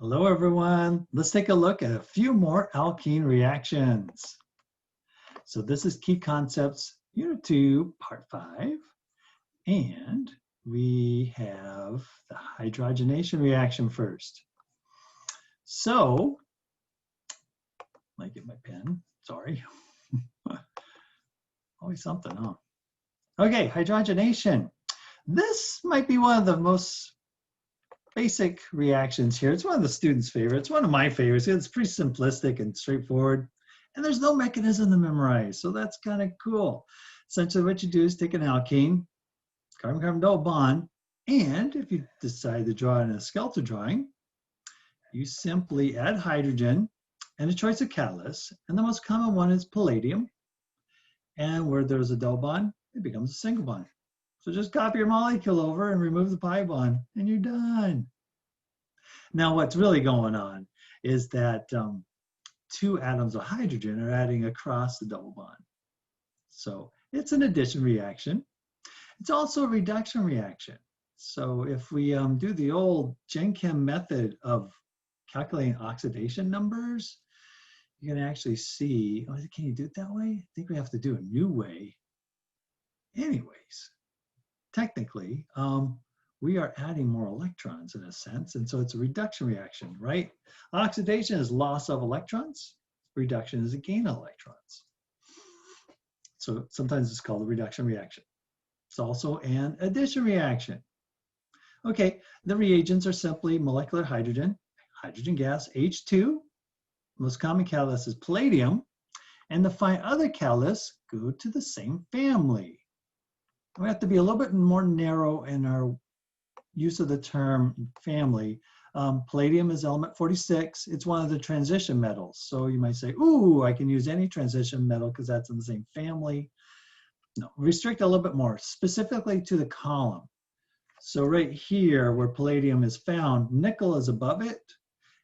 Hello, everyone. Let's take a look at a few more alkene reactions. So this is Key Concepts, Unit 2, Part 5. And we have the hydrogenation reaction first. So, might get my pen, sorry. Always something, huh? Okay, hydrogenation. This might be one of the most basic reactions here. It's one of the students' favorites, one of my favorites. It's pretty simplistic and straightforward, and there's no mechanism to memorize, so that's kind of cool. Essentially what you do is take an alkene, carbon-carbon double bond, and if you decide to draw it in a skeletal drawing, you simply add hydrogen and a choice of catalyst, and the most common one is palladium, and where there's a double bond, it becomes a single bond. So just copy your molecule over and remove the pi bond, and you're done. Now, what's really going on is that two atoms of hydrogen are adding across the double bond. So it's an addition reaction. It's also a reduction reaction. So if we do the old Gen Chem method of calculating oxidation numbers, you can actually see, oh, can you do it that way? I think we have to do a new way. Anyways. Technically, we are adding more electrons in a sense, and so it's a reduction reaction, right? Oxidation is loss of electrons. Reduction is a gain of electrons. So sometimes it's called a reduction reaction. It's also an addition reaction. Okay, the reagents are simply molecular hydrogen, hydrogen gas, H2. Most common catalyst is palladium, and the 5 other catalysts go to the same family. We have to be a little bit more narrow in our use of the term family. Palladium is element 46. It's one of the transition metals. So you might say, ooh, I can use any transition metal because that's in the same family. No, restrict a little bit more, specifically to the column. So right here where palladium is found, nickel is above it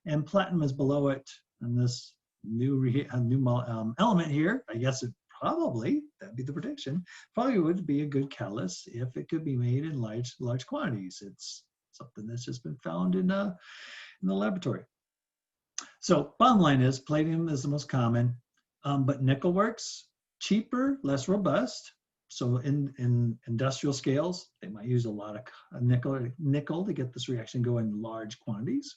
and platinum is below it. And this new element here, I guess it probably, that'd be the prediction, probably would be a good catalyst if it could be made in large quantities. It's something that's just been found in the laboratory. So bottom line is palladium is the most common, but nickel works cheaper, less robust. So in industrial scales, they might use a lot of nickel to get this reaction going in large quantities.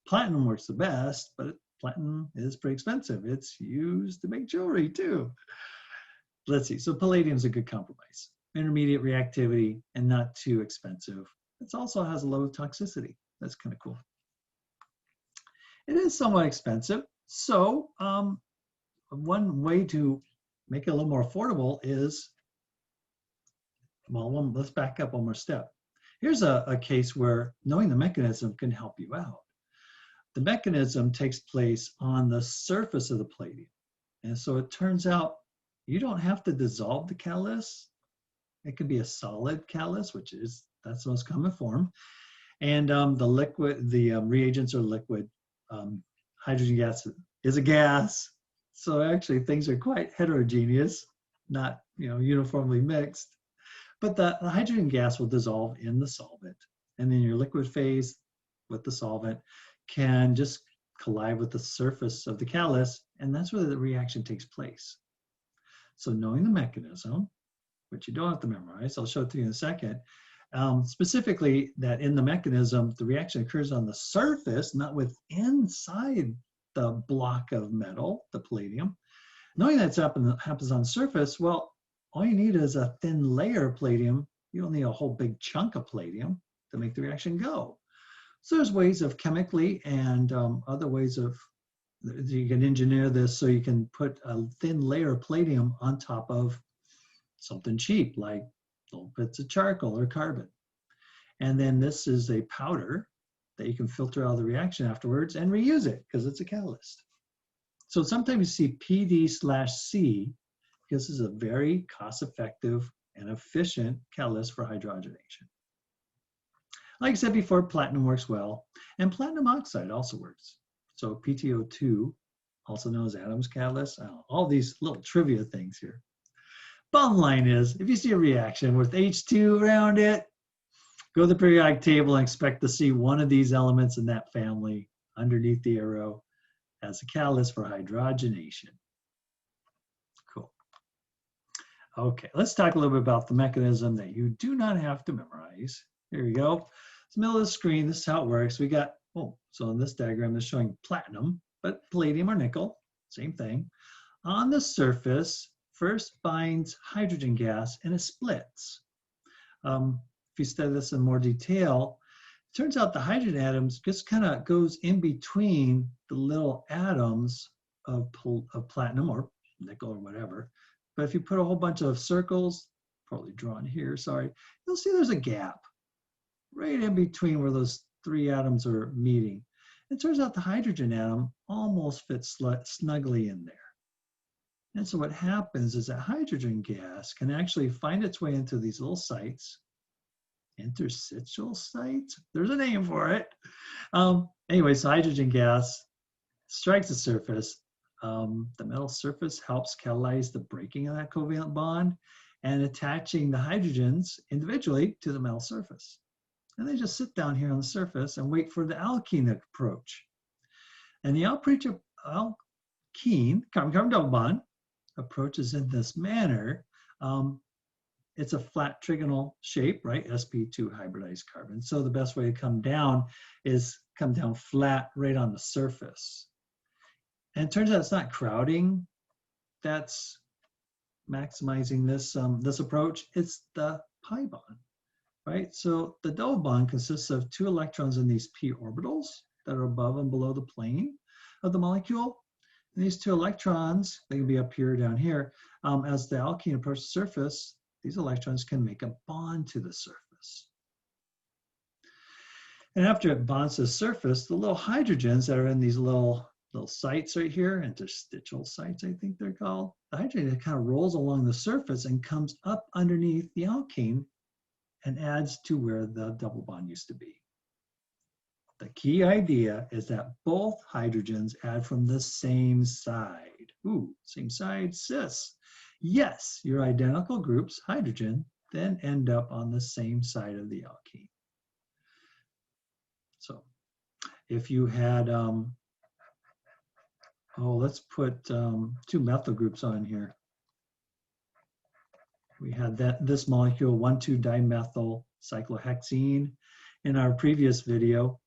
Platinum works the best, but platinum is pretty expensive. It's used to make jewelry too. Let's see, so palladium is a good compromise. Intermediate reactivity and not too expensive. It also has a low toxicity. That's kind of cool. It is somewhat expensive. So one way to make it a little more affordable is, well, let's back up one more step. Here's a case where knowing the mechanism can help you out. The mechanism takes place on the surface of the palladium. And so it turns out you don't have to dissolve the catalyst. It could be a solid catalyst, that's the most common form. And the reagents are liquid. Hydrogen gas is a gas. So actually things are quite heterogeneous, not uniformly mixed. But the hydrogen gas will dissolve in the solvent. And then your liquid phase with the solvent can just collide with the surface of the catalyst, and that's where the reaction takes place. So knowing the mechanism, which you don't have to memorize, I'll show it to you in a second, specifically that in the mechanism, the reaction occurs on the surface, not inside the block of metal, the palladium. Knowing that happens on the surface, well, all you need is a thin layer of palladium. You don't need a whole big chunk of palladium to make the reaction go. So there's ways of chemically and other ways of, you can engineer this so you can put a thin layer of palladium on top of something cheap, like little bits of charcoal or carbon. And then this is a powder that you can filter out of the reaction afterwards and reuse it because it's a catalyst. So sometimes you see PD/C because this is a very cost-effective and efficient catalyst for hydrogenation. Like I said before, platinum works well, and platinum oxide also works. So PTO2, also known as Adams catalyst, all these little trivia things here. Bottom line is, if you see a reaction with H2 around it, go to the periodic table and expect to see one of these elements in that family. underneath the arrow as a catalyst for hydrogenation. Cool. Okay, let's talk a little bit about the mechanism that you do not have to memorize. Here we go. It's the middle of the screen. This is how it works. We got, so in this diagram is showing platinum, but palladium or nickel, same thing. On the surface, first binds hydrogen gas and it splits. If you study this in more detail, it turns out the hydrogen atoms just kind of goes in between the little atoms of platinum or nickel or whatever. But if you put a whole bunch of circles, probably drawn here, sorry, you'll see there's a gap right in between where those three atoms are meeting. It turns out the hydrogen atom almost fits snugly in there. And so what happens is that hydrogen gas can actually find its way into these little sites, interstitial sites, there's a name for it. Anyway, so hydrogen gas strikes the surface. The metal surface helps catalyze the breaking of that covalent bond and attaching the hydrogens individually to the metal surface. And they just sit down here on the surface and wait for the alkene approach. And the alkene, carbon-carbon double bond, approaches in this manner. It's a flat trigonal shape, right? sp2 hybridized carbon. So the best way to come down is come down flat right on the surface. And it turns out it's not crowding that's maximizing this, this approach. It's the pi bond, right? So the double bond consists of 2 electrons in these p orbitals that are above and below the plane of the molecule. And these 2 electrons, they can be up here or down here. As the alkene approaches the surface, these electrons can make a bond to the surface. And after it bonds to the surface, the little hydrogens that are in these little sites right here, interstitial sites, I think they're called, the hydrogen kind of rolls along the surface and comes up underneath the alkene and adds to where the double bond used to be. The key idea is that both hydrogens add from the same side. Ooh, same side, cis. Yes, your identical groups, hydrogen, then end up on the same side of the alkene. So if you had, let's put 2 methyl groups on here. We had this molecule, 1,2-dimethyl cyclohexene in our previous video.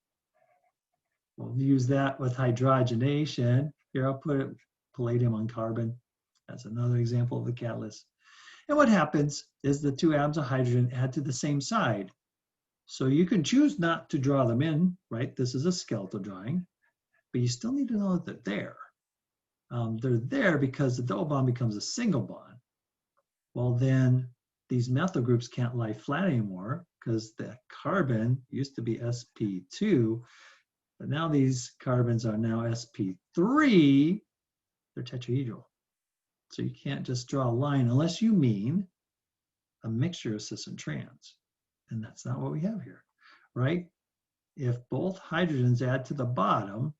We'll use that with hydrogenation. Here, I'll put it palladium on carbon. That's another example of the catalyst. And what happens is the 2 atoms of hydrogen add to the same side. So you can choose not to draw them in, right? This is a skeletal drawing, but you still need to know that they're there. They're there because the double bond becomes a single bond. Well, then these methyl groups can't lie flat anymore because the carbon used to be sp2, but now these carbons are now sp3. They're tetrahedral. So you can't just draw a line unless you mean a mixture of cis and trans. And that's not what we have here, right? If both hydrogens add to the bottom,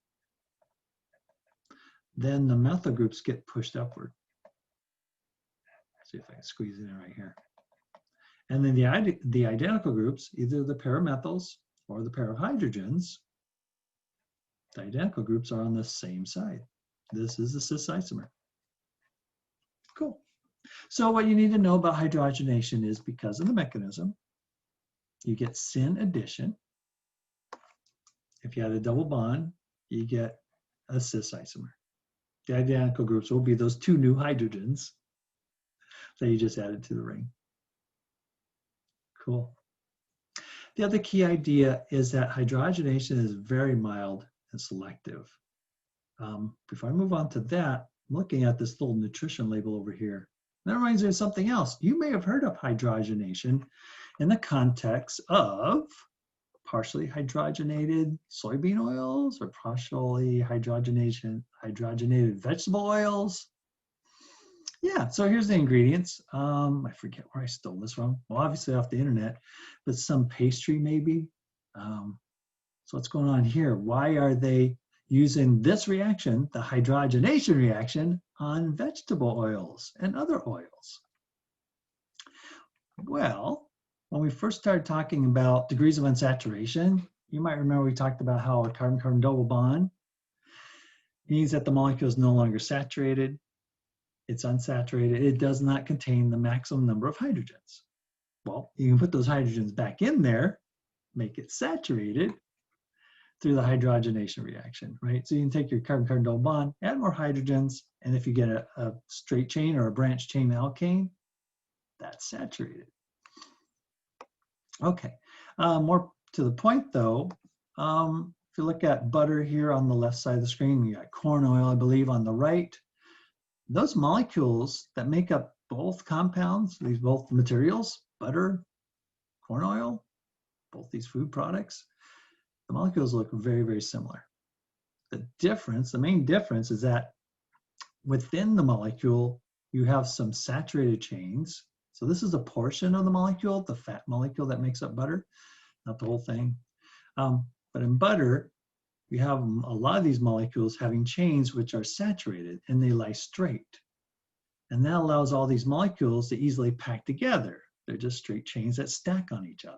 then the methyl groups get pushed upward. See if I can squeeze it in right here. And then the identical groups, either the pair of methyls or the pair of hydrogens, the identical groups are on the same side. This is the cis isomer. Cool. So what you need to know about hydrogenation is because of the mechanism, you get syn addition. If you had a double bond, you get a cis isomer. The identical groups will be those 2 new hydrogens that you just added to the ring. Cool. The other key idea is that hydrogenation is very mild and selective. Before I move on to that, I'm looking at this little nutrition label over here. That reminds me of something else. You may have heard of hydrogenation in the context of partially hydrogenated soybean oils or partially hydrogenated vegetable oils. Yeah, so here's the ingredients. I forget where I stole this from. Well, obviously off the internet, but some pastry maybe. So what's going on here? Why are they using this reaction, the hydrogenation reaction, on vegetable oils and other oils? Well, when we first started talking about degrees of unsaturation, you might remember we talked about how a carbon-carbon double bond means that the molecule is no longer saturated. It's unsaturated. It does not contain the maximum number of hydrogens. Well, you can put those hydrogens back in there, make it saturated through the hydrogenation reaction, right? So you can take your carbon-carbon double bond, add more hydrogens, and if you get a straight chain or a branch chain alkane, that's saturated. Okay, more to the point though, if you look at butter here on the left side of the screen, you got corn oil, I believe, on the right. Those molecules that make up both compounds, these both materials, butter, corn oil, both these food products, the molecules look very, very similar. The difference, the main difference is that within the molecule, you have some saturated chains. So this is a portion of the molecule, the fat molecule that makes up butter, not the whole thing. But in butter, you have a lot of these molecules having chains which are saturated and they lie straight. And that allows all these molecules to easily pack together. They're just straight chains that stack on each other.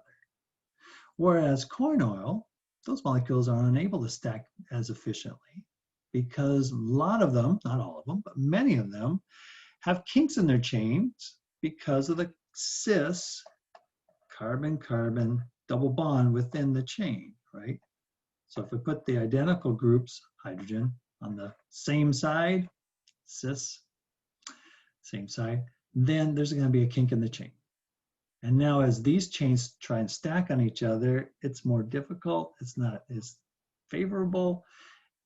Whereas corn oil, those molecules are unable to stack as efficiently because a lot of them, not all of them, but many of them have kinks in their chains because of the cis carbon-carbon double bond within the chain, right? So if we put the identical groups, hydrogen, on the same side, cis, same side, then there's going to be a kink in the chain. And now as these chains try and stack on each other, it's more difficult, it's not as favorable.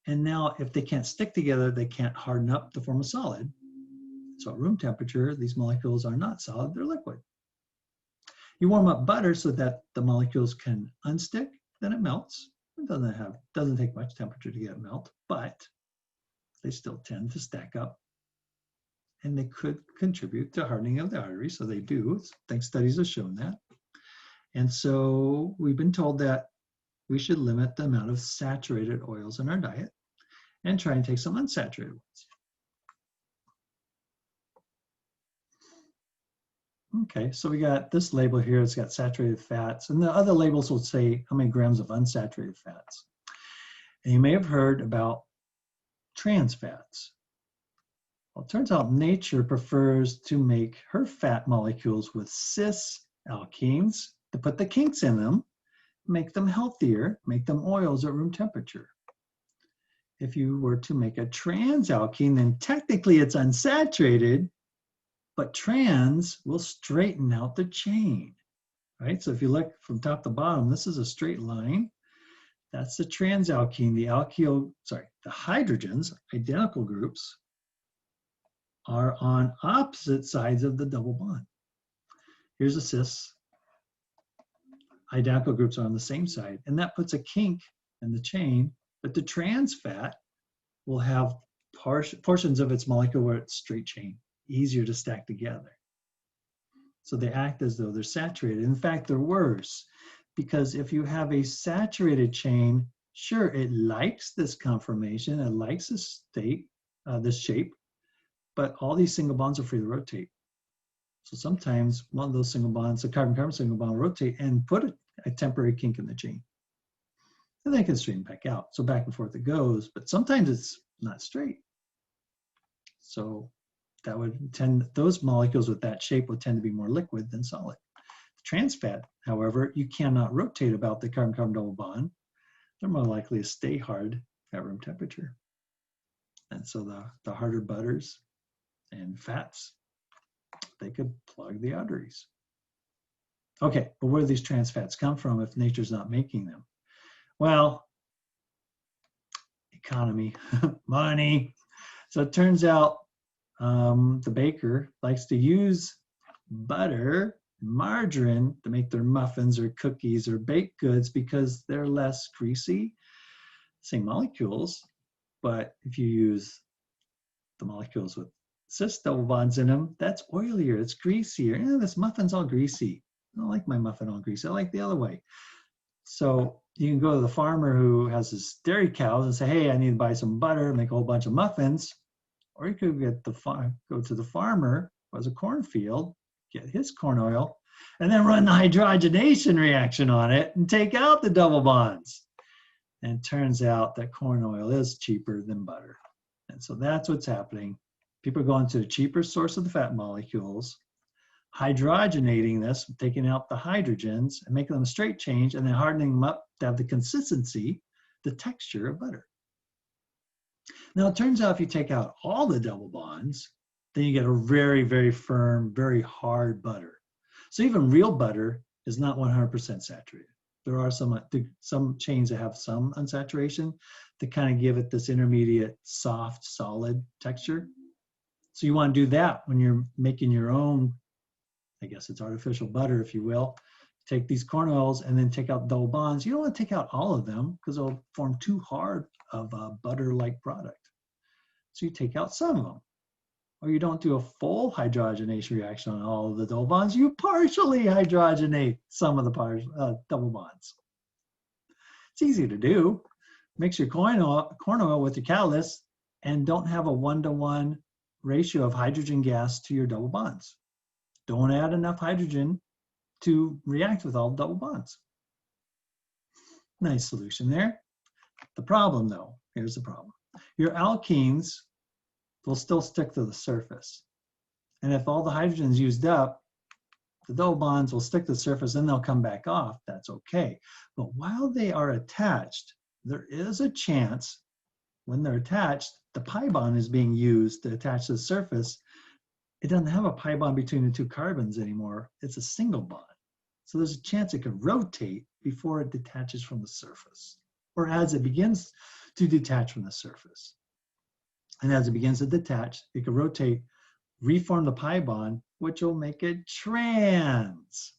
And now if they can't stick together, they can't harden up to form a solid. So at room temperature, these molecules are not solid, they're liquid. You warm up butter so that the molecules can unstick, then it melts. It doesn't take much temperature to get it melt, but they still tend to stack up. And they could contribute to hardening of the arteries, so they do. I think studies have shown that. And so we've been told that we should limit the amount of saturated oils in our diet and try and take some unsaturated ones. Okay, so we got this label here, it's got saturated fats, and the other labels will say how many grams of unsaturated fats. And you may have heard about trans fats. Well, it turns out nature prefers to make her fat molecules with cis alkenes to put the kinks in them, make them healthier, make them oils at room temperature. If you were to make a trans alkene, then technically it's unsaturated, but trans will straighten out the chain, right? So if you look from top to bottom, this is a straight line. That's the trans alkene. The hydrogens, identical groups, are on opposite sides of the double bond. Here's a cis. Identical groups are on the same side, and that puts a kink in the chain, but the trans fat will have portions of its molecule where it's straight chain, easier to stack together. So they act as though they're saturated. In fact, they're worse, because if you have a saturated chain, sure, it likes this conformation, it likes this state, this shape, but all these single bonds are free to rotate. So sometimes one of those single bonds, the carbon-carbon single bond, will rotate and put a temporary kink in the chain. And then it can straighten back out. So back and forth it goes, but sometimes it's not straight. So that would tend, those molecules with that shape would tend to be more liquid than solid. The trans fat, however, you cannot rotate about the carbon-carbon double bond. They're more likely to stay hard at room temperature. And so the harder butters and fats, they could plug the arteries. Okay, but where do these trans fats come from if nature's not making them? Well, economy, money. So it turns out the baker likes to use butter, margarine to make their muffins or cookies or baked goods because they're less greasy. Same molecules, but if you use the molecules with cis double bonds in them, that's oilier, it's greasier. This muffin's all greasy. I don't like my muffin all greasy, I like the other way. So you can go to the farmer who has his dairy cows and say, hey, I need to buy some butter, make a whole bunch of muffins. Or you could go to the farmer who has a cornfield, get his corn oil, and then run the hydrogenation reaction on it and take out the double bonds. And it turns out that corn oil is cheaper than butter. And so that's what's happening. People are going to a cheaper source of the fat molecules, hydrogenating this, taking out the hydrogens and making them a straight change, and then hardening them up to have the consistency, the texture of butter. Now, it turns out if you take out all the double bonds, then you get a very, very firm, very hard butter. So even real butter is not 100% saturated. There are some chains that have some unsaturation to kind of give it this intermediate, soft, solid texture. So you want to do that when you're making your own, I guess it's artificial butter, if you will. Take these corn oils and then take out double bonds. You don't want to take out all of them because it'll form too hard of a butter-like product. So you take out some of them. Or you don't do a full hydrogenation reaction on all of the double bonds. You partially hydrogenate some of the double bonds. It's easy to do. Mix your corn oil with your catalyst and don't have a 1-to-1 ratio of hydrogen gas to your double bonds. Don't add enough hydrogen to react with all double bonds. Nice solution there. The problem though, here's the problem. Your alkenes will still stick to the surface. And if all the hydrogen is used up, the double bonds will stick to the surface and they'll come back off. That's okay. But while they are attached, there is a chance when they're attached, the pi bond is being used to attach to the surface. It doesn't have a pi bond between the two carbons anymore. It's a single bond. So there's a chance it could rotate before it detaches from the surface, or as it begins to detach from the surface. And as it begins to detach, it can rotate, reform the pi bond, which will make it trans.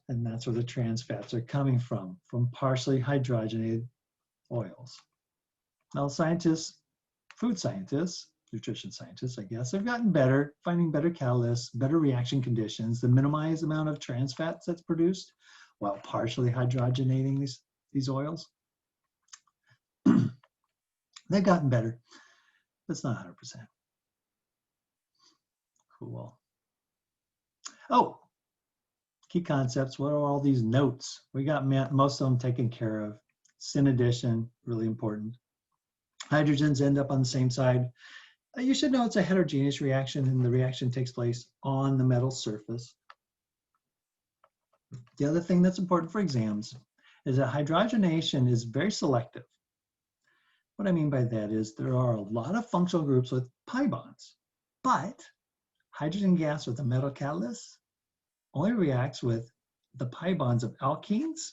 And that's where the trans fats are coming from partially hydrogenated oils. Now scientists, food scientists, nutrition scientists, I guess, have gotten better, finding better catalysts, better reaction conditions to minimize the amount of trans fats that's produced while partially hydrogenating these oils. They've gotten better, but it's not 100%. Cool. Oh, key concepts. What are all these notes? We got most of them taken care of. Syn addition, really important. Hydrogens end up on the same side. You should know it's a heterogeneous reaction and the reaction takes place on the metal surface. The other thing that's important for exams is that hydrogenation is very selective. What I mean by that is there are a lot of functional groups with pi bonds, but hydrogen gas with a metal catalyst only reacts with the pi bonds of alkenes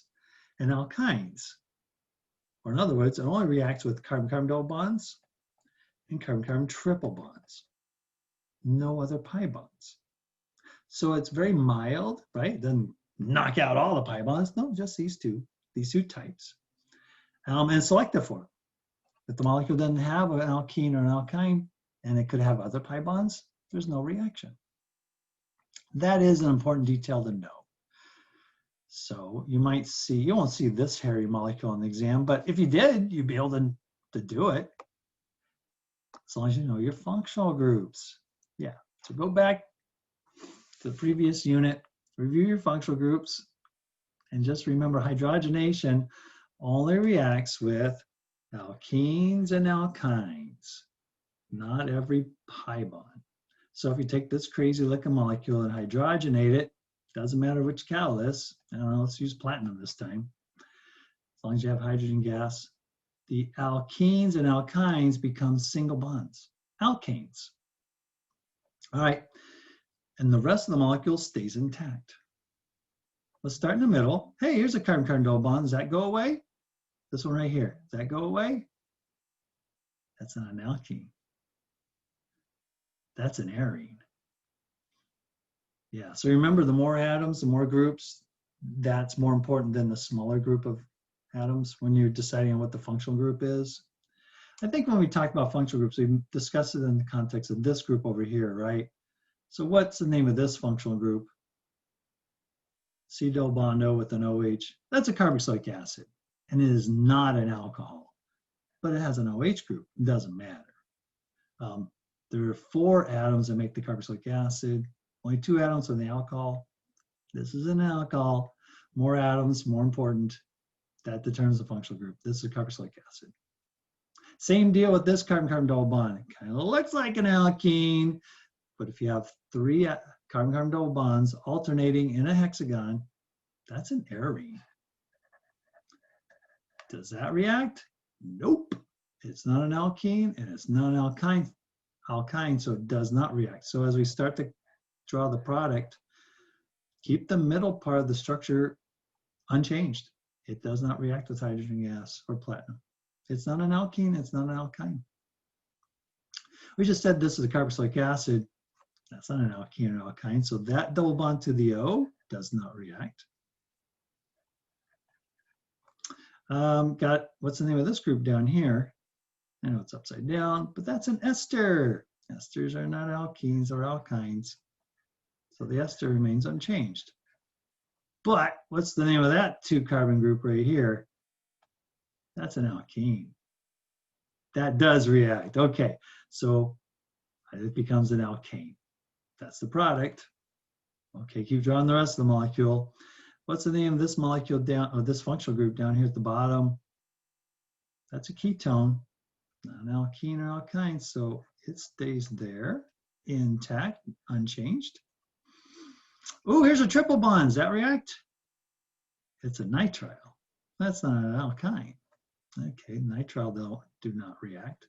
and alkynes. Or in other words, it only reacts with carbon-carbon double bonds and carbon-carbon triple bonds. No other pi bonds. So it's very mild, right? It doesn't knock out all the pi bonds. No, just these two types. And selective for them. If the molecule doesn't have an alkene or an alkyne, and it could have other pi bonds, there's no reaction. That is an important detail to know. So you might see, you won't see this hairy molecule in the exam, but if you did, you'd be able to do it. As long as you know your functional groups. Yeah, so go back to the previous unit, review your functional groups, and just remember hydrogenation only reacts with alkenes and alkynes, not every pi bond. So if you take this crazy looking molecule and hydrogenate it, doesn't matter which catalyst, I don't know, let's use platinum this time. As long as you have hydrogen gas, the alkenes and alkynes become single bonds, alkanes. All right, and the rest of the molecule stays intact. Let's start in the middle. Hey, here's a carbon-carbon double bond. Does that go away? This one right here, does that go away? That's not an alkene. That's an arene. Yeah, so remember the more atoms, the more groups, that's more important than the smaller group of atoms when you're deciding on what the functional group is. I think when we talk about functional groups, we discuss it in the context of this group over here, right? So what's the name of this functional group? C double bond O with an OH. That's a carboxylic acid, and it is not an alcohol, but it has an OH group. It doesn't matter. There are 4 atoms that make the carboxylic acid. Only 2 atoms in the alcohol. This is an alcohol. More atoms, more important. That determines the functional group. This is carboxylic acid. Same deal with this carbon-carbon double bond. It kind of looks like an alkene, but if you have 3 carbon-carbon double bonds alternating in a hexagon, that's an arene. Does that react? Nope. It's not an alkene and it's not an alkyne, so it does not react. So as we start to draw the product, keep the middle part of the structure unchanged. It does not react with hydrogen gas or platinum. It's not an alkene, it's not an alkyne. We just said this is a carboxylic acid. That's not an alkene or alkyne, so that double bond to the O does not react. Got, what's the name of this group down here? I know it's upside down, but that's an ester. Esters are not alkenes or alkynes. So the ester remains unchanged. But what's the name of that 2-carbon group right here? That's an alkene. That does react. Okay, so it becomes an alkane. That's the product. Okay, keep drawing the rest of the molecule. What's the name of this molecule down, or this functional group down here at the bottom? That's a ketone, not an alkene or alkyne, so it stays there, intact, unchanged. Oh, here's a triple bond. Does that react? It's a nitrile. That's not an alkyne. Okay, nitrile do not react.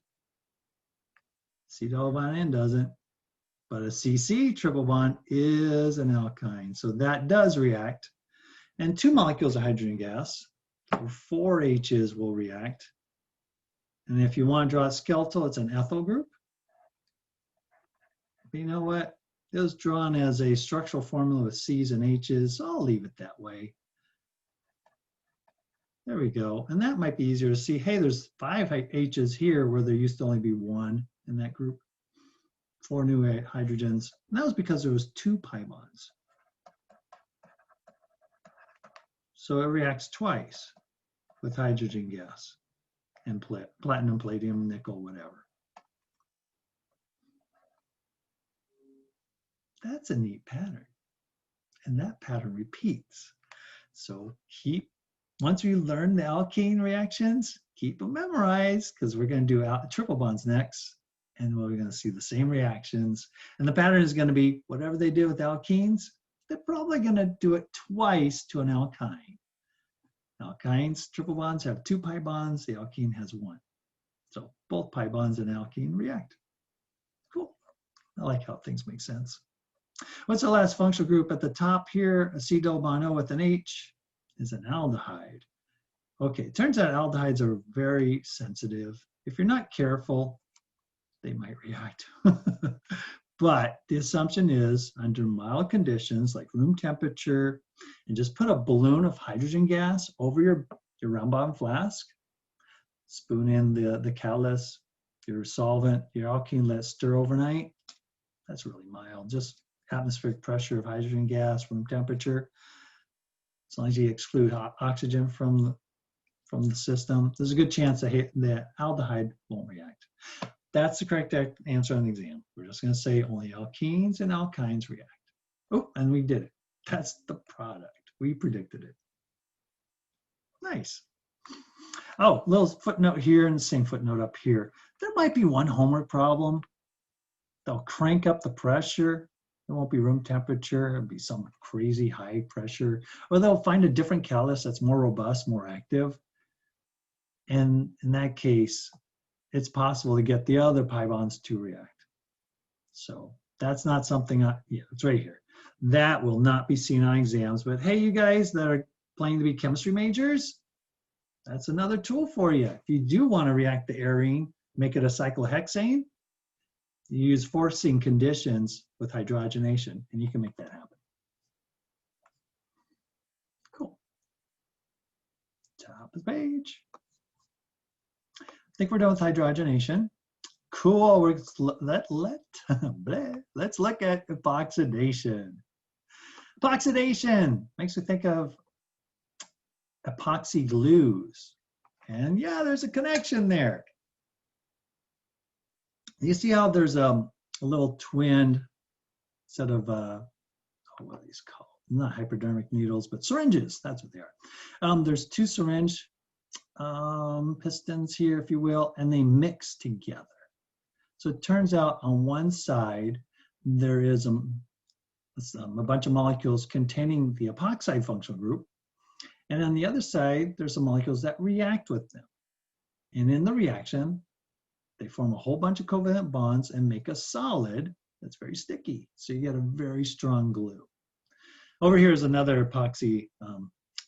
C double bond N doesn't, but a CC triple bond is an alkyne, so that does react. And 2 molecules of hydrogen gas, or 4 H's will react. And if you want to draw a skeletal, it's an ethyl group. But you know what? It was drawn as a structural formula with C's and H's, so I'll leave it that way. There we go. And that might be easier to see. Hey, there's 5 H's here where there used to only be 1 in that group. 4 new hydrogens. And that was because there was 2 pi bonds. So it reacts twice with hydrogen gas and platinum, palladium, nickel, whatever. That's a neat pattern. And that pattern repeats. So once we learn the alkene reactions, keep them memorized, because we're going to do triple bonds next. And we're going to see the same reactions. And the pattern is going to be whatever they do with alkenes, they're probably going to do it twice to an alkyne. Alkynes, triple bonds have 2 pi bonds. The alkene has 1. So both pi bonds and alkene react. Cool. I like how things make sense. What's the last functional group at the top here? A C double bond O with an H is an aldehyde. Okay, it turns out aldehydes are very sensitive. If you're not careful, they might react. But the assumption is under mild conditions like room temperature, and just put a balloon of hydrogen gas over your round bottom flask, spoon in the catalyst, your solvent, your alkene, let it stir overnight. That's really mild, just atmospheric pressure of hydrogen gas, room temperature. As long as you exclude oxygen from the system, there's a good chance that the aldehyde won't react. That's the correct answer on the exam. We're just going to say only alkenes and alkynes react. Oh, and we did it. That's the product. We predicted it. Nice. Oh, little footnote here and the same footnote up here. There might be one homework problem. They'll crank up the pressure. It won't be room temperature. It'll be some crazy high pressure. Or they'll find a different catalyst that's more robust, more active. And in that case, it's possible to get the other pi bonds to react. So that's not something, yeah, it's right here. That will not be seen on exams, but hey, you guys that are planning to be chemistry majors, that's another tool for you. If you do want to react the arene, make it a cyclohexane, you use forcing conditions with hydrogenation, and you can make that happen. Cool. Top of the page. I think we're done with hydrogenation. Cool. Let's look at epoxidation. Epoxidation makes me think of epoxy glues. And yeah, there's a connection there. You see how there's a little twinned set of, what are these called? Not hypodermic needles, but syringes. That's what they are. There's two syringe pistons here, if you will, and they mix together. So it turns out on one side, there is a bunch of molecules containing the epoxide functional group. And on the other side, there's some molecules that react with them. And in the reaction, they form a whole bunch of covalent bonds and make a solid that's very sticky. So you get a very strong glue. Over here is another epoxy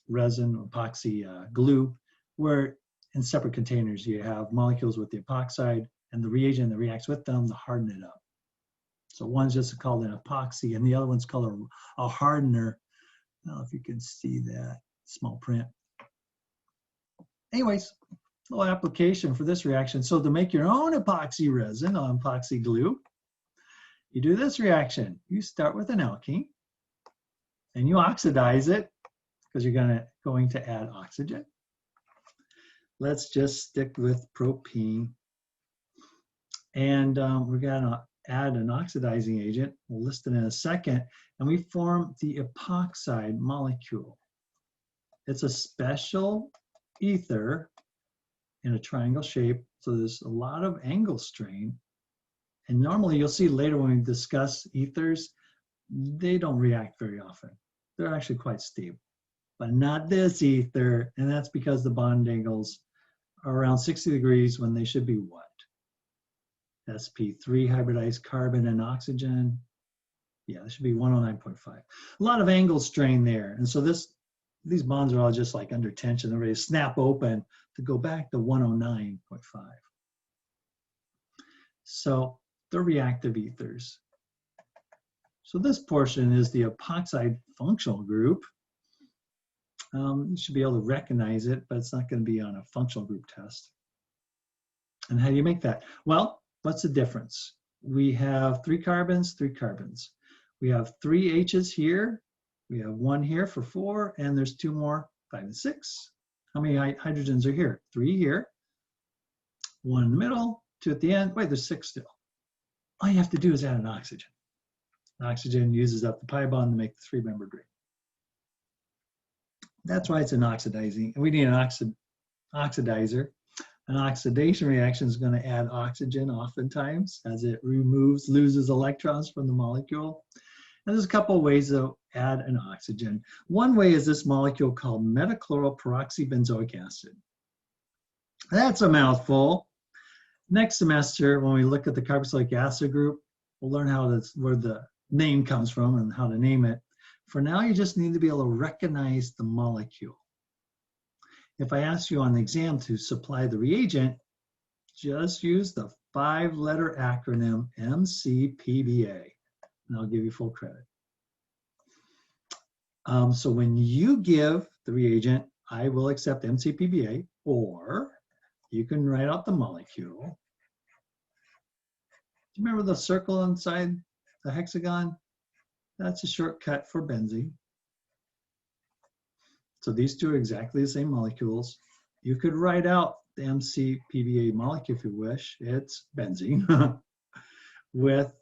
resin, epoxy glue, where in separate containers you have molecules with the epoxide and the reagent that reacts with them to harden it up. So one's just called an epoxy and the other one's called a hardener. I don't know if you can see that small print. Anyways, a little application for this reaction. So to make your own epoxy resin on epoxy glue, you do this reaction. You start with an alkene and you oxidize it because you're going to add oxygen. Let's just stick with propene. And we're going to add an oxidizing agent. We'll list it in a second. And we form the epoxide molecule. It's a special ether in a triangle shape. So there's a lot of angle strain. And normally you'll see later when we discuss ethers, they don't react very often. They're actually quite stable. But not this ether. And that's because the bond angles are around 60 degrees when they should be what? sp3 hybridized carbon and oxygen. Yeah, it should be 109.5. A lot of angle strain there. And so these bonds are all just like under tension. They're ready to snap open to go back to 109.5. So they're reactive ethers. So this portion is the epoxide functional group. You should be able to recognize it, but it's not going to be on a functional group test. And how do you make that? Well, what's the difference? We have 3 carbons, 3 carbons. We have 3 H's here. We have 1 here for 4, and there's 2 more, 5 and 6. How many hydrogens are here? 3 here, 1 in the middle, 2 at the end. Wait, there's 6 still. All you have to do is add an oxygen. Oxygen uses up the pi bond to make the 3-membered ring. That's why it's an oxidizing. We need an oxidizer. An oxidation reaction is going to add oxygen oftentimes as it loses electrons from the molecule. And there's a couple of ways to add an oxygen. One way is this molecule called metachloropyroxybenzoic acid. That's a mouthful. Next semester, when we look at the carboxylic acid group, we'll learn where the name comes from and how to name it. For now, you just need to be able to recognize the molecule. If I ask you on the exam to supply the reagent, just use the 5-letter acronym MCPBA, and I'll give you full credit. So when you give the reagent, I will accept MCPBA, or you can write out the molecule. Do you remember the circle inside the hexagon? That's a shortcut for benzene. So these two are exactly the same molecules. You could write out the MCPBA molecule if you wish. It's benzene with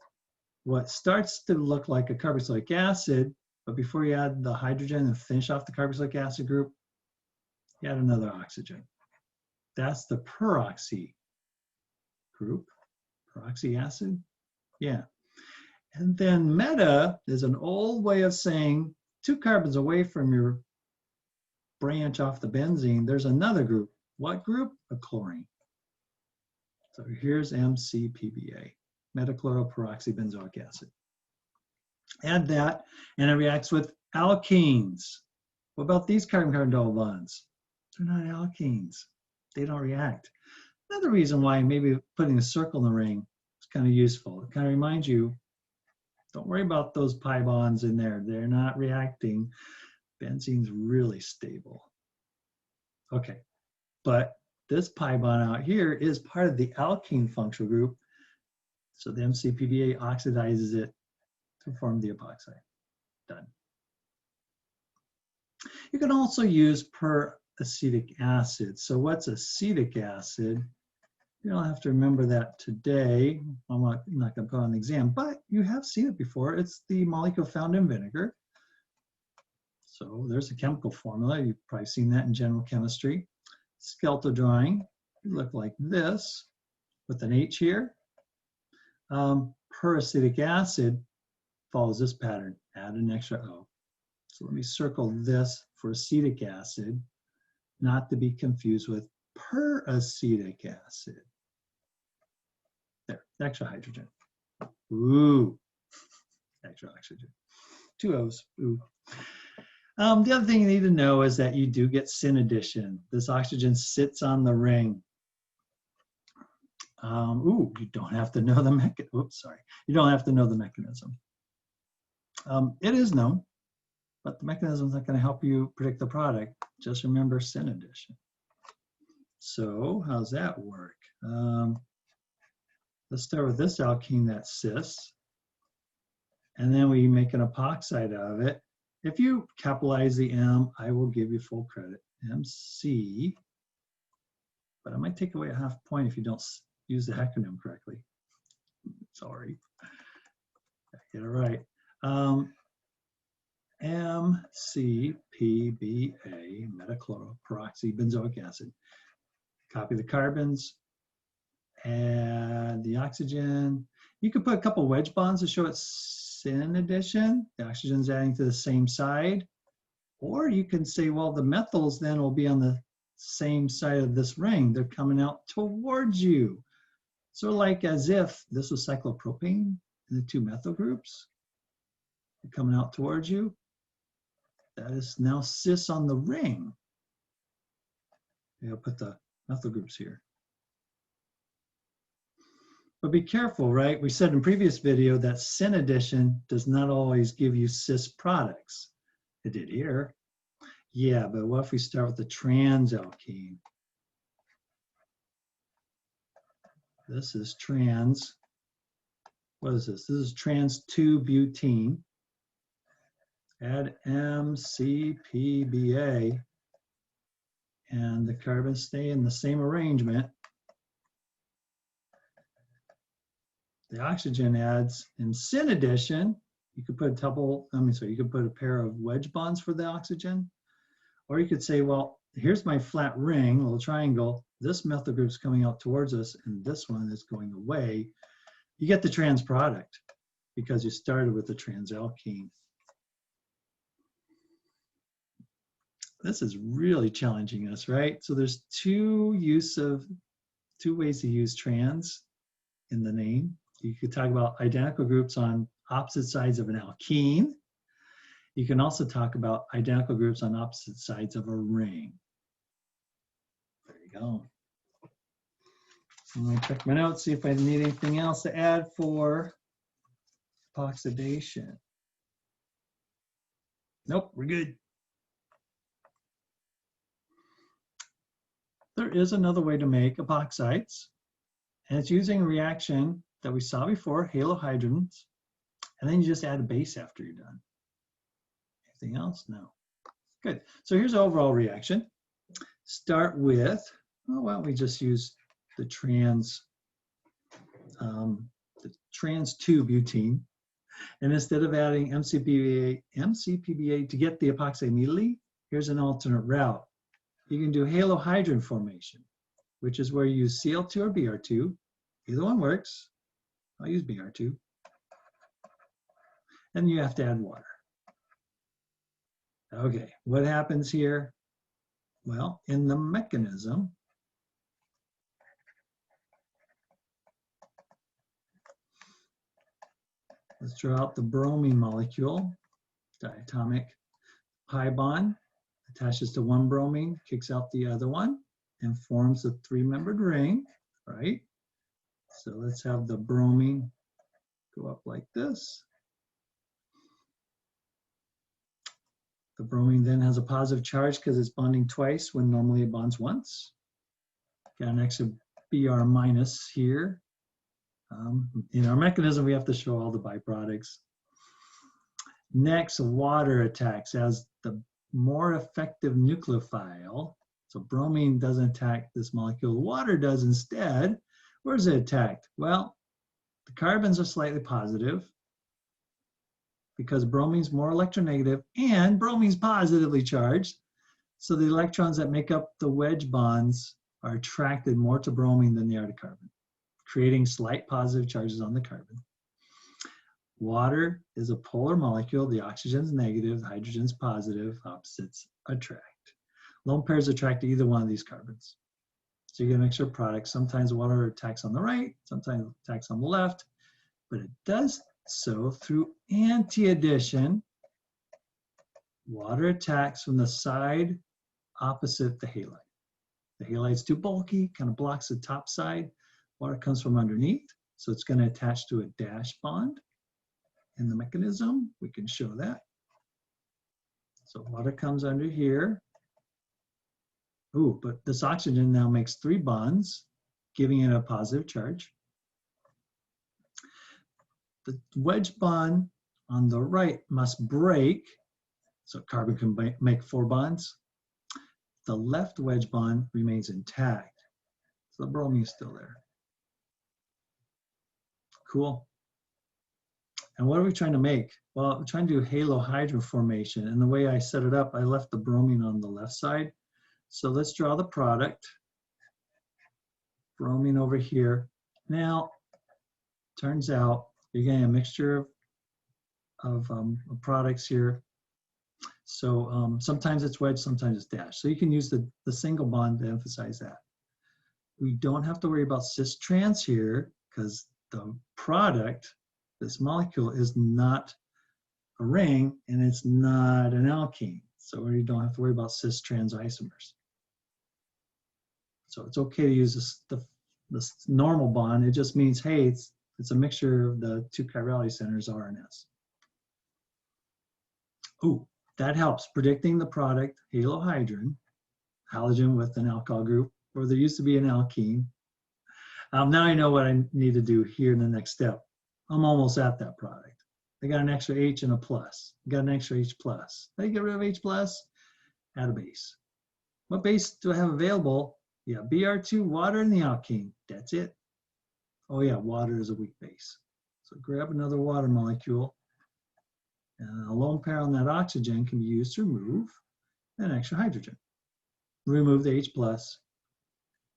what starts to look like a carboxylic acid, but before you add the hydrogen and finish off the carboxylic acid group, you add another oxygen. That's the peroxy group, peroxy acid. Yeah. And then meta is an old way of saying 2 carbons away from your branch off the benzene, there's another group. What group? A chlorine. So here's MCPBA, metachloropyroxybenzoic acid. Add that, and it reacts with alkenes. What about these carbon-carbon double bonds? They're not alkenes. They don't react. Another reason why maybe putting a circle in the ring is kind of useful. It kind of reminds you, don't worry about those pi bonds in there. They're not reacting. Benzene's really stable. Okay, but this pi bond out here is part of the alkene functional group. So the MCPBA oxidizes it to form the epoxide. Done. You can also use peracetic acid. So what's acetic acid? You don't have to remember that today. I'm not going to put on the exam, but you have seen it before. It's the molecule found in vinegar. So there's a chemical formula. You've probably seen that in general chemistry. Skeletal drawing, it look like this with an H here. Peracetic acid follows this pattern. Add an extra O. So let me circle this for acetic acid, not to be confused with peracetic acid. There, extra hydrogen. Ooh, extra oxygen. 2 O's. Ooh. The other thing you need to know is that you do get syn addition. This oxygen sits on the ring. You don't have to know the You don't have to know the mechanism. It is known, but the mechanism is not going to help you predict the product. Just remember syn addition. So how's that work? Let's start with this alkene that's cis, and then we make an epoxide out of it. If you capitalize the M, I will give you full credit, MC, but I might take away a half point if you don't use the acronym correctly. Sorry, get it right. MCPBA, metachloroperoxybenzoic acid. Copy the carbons, add the oxygen. You could put a couple wedge bonds to show it's syn addition. The oxygen's adding to the same side. Or you can say, well, the methyls then will be on the same side of this ring. They're coming out towards you. So like as if this was cyclopropane and the 2 methyl groups are coming out towards you. That is now cis on the ring. I'll put the methyl groups here. But be careful, right? We said in previous video that syn addition does not always give you cis products. It did here. Yeah, but what if we start with the trans alkene? This is trans. What is this? This is trans 2-butene. Add MCPBA. And the carbons stay in the same arrangement. The oxygen adds in syn addition. You could put you could put a pair of wedge bonds for the oxygen. Or you could say, well, here's my flat ring, little triangle. This methyl group's coming out towards us, and this one is going away. You get the trans product because you started with the trans alkene. This is really challenging us, right? So there's two ways to use trans in the name. You could talk about identical groups on opposite sides of an alkene. You can also talk about identical groups on opposite sides of a ring. There you go. I'm going to check my notes, see if I need anything else to add for epoxidation. Nope, we're good. There is another way to make epoxides, and it's using a reaction that we saw before, halohydrins, and then you just add a base after you're done. Anything else? No. Good. So here's the overall reaction. Start with, well, why don't we just use the trans 2-butene, and instead of adding MCPBA to get the epoxide immediately, here's an alternate route. You can do Halohydrin Formation, which is where you use Cl2 or Br2. Either one works. I'll use Br2. And you have to add water. Okay, what happens here? Well, in the mechanism, let's draw out the bromine molecule, diatomic pi bond, attaches to one bromine, kicks out the other one, and forms a 3-membered ring, right? So let's have the bromine go up like this. The bromine then has a positive charge because it's bonding twice when normally it bonds once. Got an extra Br minus here. In our mechanism, we have to show all the byproducts. Next, water attacks as the more effective nucleophile. So bromine doesn't attack this molecule. Water does instead. Where is it attacked? Well, the carbons are slightly positive because bromine's more electronegative and bromine's positively charged. So the electrons that make up the wedge bonds are attracted more to bromine than they are to carbon, creating slight positive charges on the carbon. Water is a polar molecule. The oxygen's negative, the hydrogen's positive, opposites attract. Lone pairs attract to either one of these carbons. So you get a mixture of products. Sometimes water attacks on the right, sometimes it attacks on the left, but it does so through anti-addition. Water attacks from the side opposite the halide. The halide's too bulky, kind of blocks the top side. Water comes from underneath, so it's going to attach to a dash bond. In the mechanism, we can show that. So water comes under here. Ooh, but this oxygen now makes 3 bonds, giving it a positive charge. The wedge bond on the right must break, so carbon can make 4 bonds. The left wedge bond remains intact, so the bromine is still there. Cool. And what are we trying to make? Well, we're trying to do Halohydrin Formation, and the way I set it up, I left the bromine on the left side. So let's draw the product. Bromine over here. Now, turns out you're getting a mixture of products here. So sometimes it's wedged, sometimes it's dashed. So you can use the single bond to emphasize that. We don't have to worry about cis-trans here because the product, this molecule, is not a ring and it's not an alkene. So we don't have to worry about cis-trans isomers. So it's okay to use this normal bond. It just means, hey, it's a mixture of the 2 chirality centers, R and S. Ooh, that helps predicting the product, halohydrin, halogen with an alkyl group, or there used to be an alkene. Now I know what I need to do here in the next step. I'm almost at that product. I got an extra H and a plus. I got an extra H plus. How do you get rid of H plus? Add a base. What base do I have available? Yeah, Br2, water, and the alkene. That's it. Oh yeah, water is a weak base. So grab another water molecule, and a lone pair on that oxygen can be used to remove an extra hydrogen. Remove the H plus,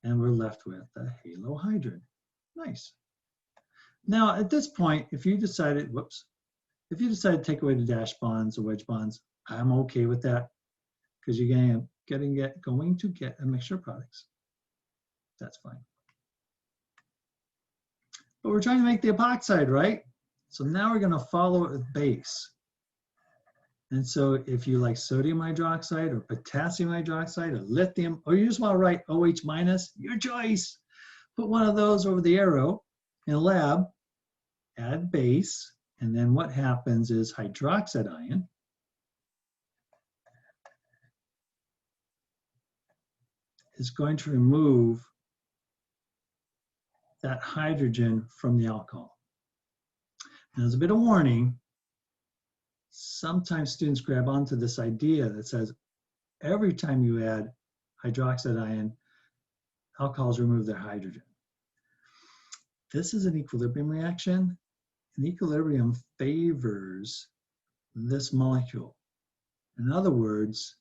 and we're left with a halohydrin. Nice. Now at this point, if you decided, if you decide to take away the dash bonds or wedge bonds, I'm okay with that because you're going to get a mixture of products. That's fine. But we're trying to make the epoxide, right? So now we're going to follow it with base. And so if you like sodium hydroxide or potassium hydroxide or lithium, or you just want to write OH minus, your choice. Put one of those over the arrow in a lab, add base, and then what happens is hydroxide ion is going to remove that hydrogen from the alcohol. Now, there's a bit of warning. Sometimes students grab onto this idea that says every time you add hydroxide ion, alcohols remove their hydrogen. This is an equilibrium reaction. An equilibrium favors this molecule. In other words,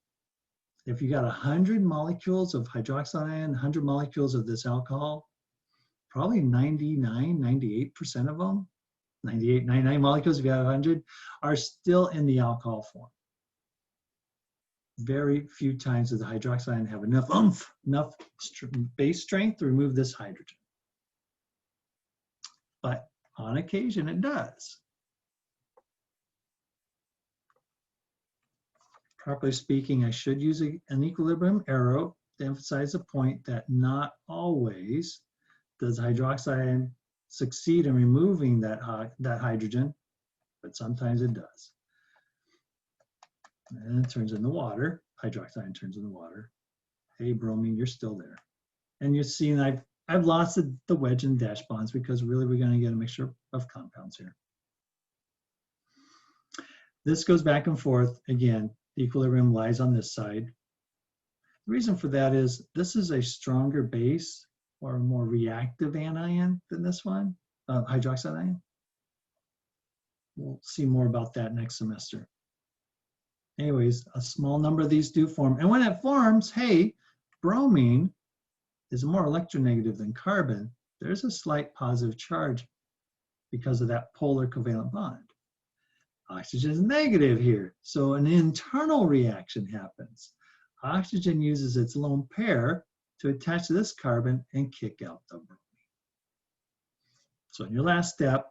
if you got 100 molecules of hydroxide ion, 100 molecules of this alcohol, probably 99, 98% of them, 98, 99 molecules, if you have 100, are still in the alcohol form. Very few times does the hydroxide ion have enough enough base strength to remove this hydrogen. But on occasion, it does. Properly speaking, I should use an equilibrium arrow to emphasize the point that not always does hydroxide ion succeed in removing that hydrogen, but sometimes it does. And it turns into water. Hydroxide ion turns into water. Hey, bromine, you're still there. And you're seeing I've lost the wedge and dash bonds because really we're going to get a mixture of compounds here. This goes back and forth. Again, the equilibrium lies on this side. The reason for that is this is a stronger base or a more reactive anion than this one, hydroxide ion. We'll see more about that next semester. Anyways, a small number of these do form. And when it forms, hey, bromine is more electronegative than carbon. There's a slight positive charge because of that polar covalent bond. Oxygen is negative here, so an internal reaction happens. Oxygen uses its lone pair to attach to this carbon and kick out the bromine. So in your last step,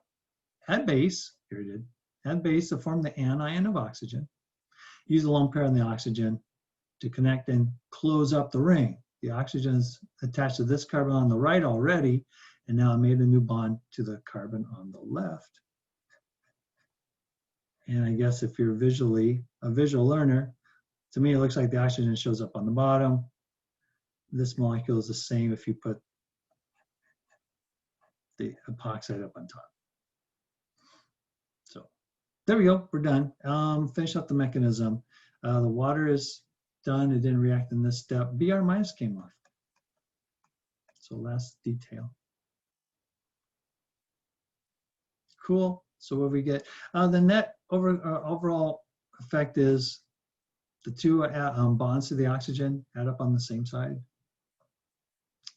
add base, here it is, add base to form the anion of oxygen. Use the lone pair on the oxygen to connect and close up the ring. The oxygen is attached to this carbon on the right already, and now I made a new bond to the carbon on the left. And I guess if you're a visual learner, to me it looks like the oxygen shows up on the bottom. This molecule is the same if you put the epoxide up on top. So there we go, we're done. Finish up the mechanism. The water is done, it didn't react in this step. Br minus came off. So last detail. Cool, so what we get? The net overall effect is the two bonds to the oxygen add up on the same side.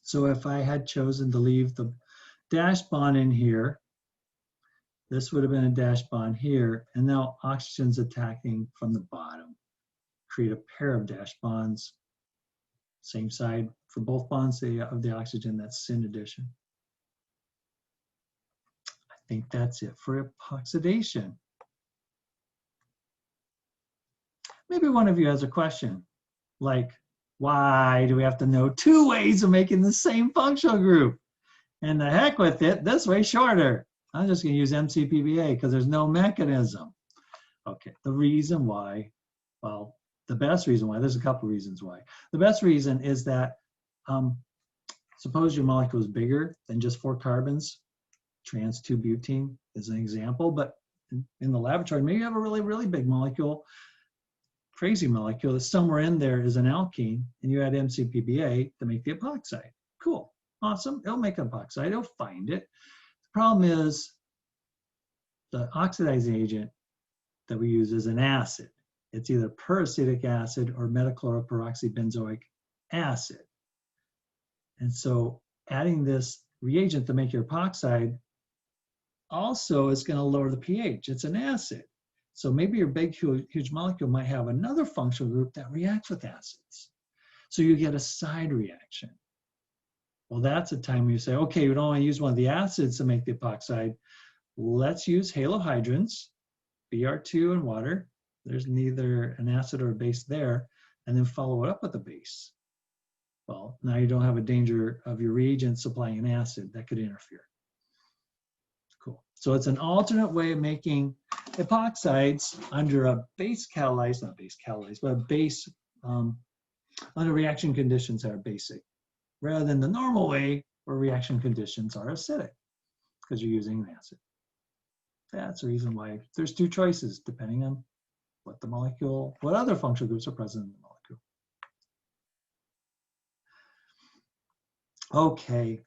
So if I had chosen to leave the dash bond in here, this would have been a dash bond here, and now oxygen's attacking from the bottom. Create a pair of dash bonds, same side for both bonds of the oxygen, that's syn addition. I think that's it for epoxidation. Maybe one of you has a question, like, why do we have to know 2 ways of making the same functional group? And the heck with it, this way shorter. I'm just gonna use MCPBA because there's no mechanism. Okay, the reason why, well, the best reason why, there's a couple reasons why. The best reason is that, suppose your molecule is bigger than just 4 carbons, trans 2-butene is an example, but in the laboratory, maybe you have a really, really big molecule, crazy molecule, somewhere in there is an alkene, and you add MCPBA to make the epoxide. Cool, awesome, it'll make epoxide, it'll find it. The problem is the oxidizing agent that we use is an acid. It's either peracetic acid or metachloroperoxybenzoic acid. And so adding this reagent to make your epoxide also is going to lower the pH. It's an acid. So maybe your big, huge molecule might have another functional group that reacts with acids. So you get a side reaction. Well, that's a time where you say, okay, we don't want to use one of the acids to make the epoxide. Let's use halohydrins, Br2 and water. There's neither an acid or a base there, and then follow it up with a base. Well, now you don't have a danger of your reagent supplying an acid that could interfere. Cool. So it's an alternate way of making epoxides under a base catalyzed, not base catalyzed, but a base under reaction conditions that are basic, rather than the normal way where reaction conditions are acidic, because you're using an acid. That's the reason why there's 2 choices, depending on what the molecule, what other functional groups are present in the molecule. Okay,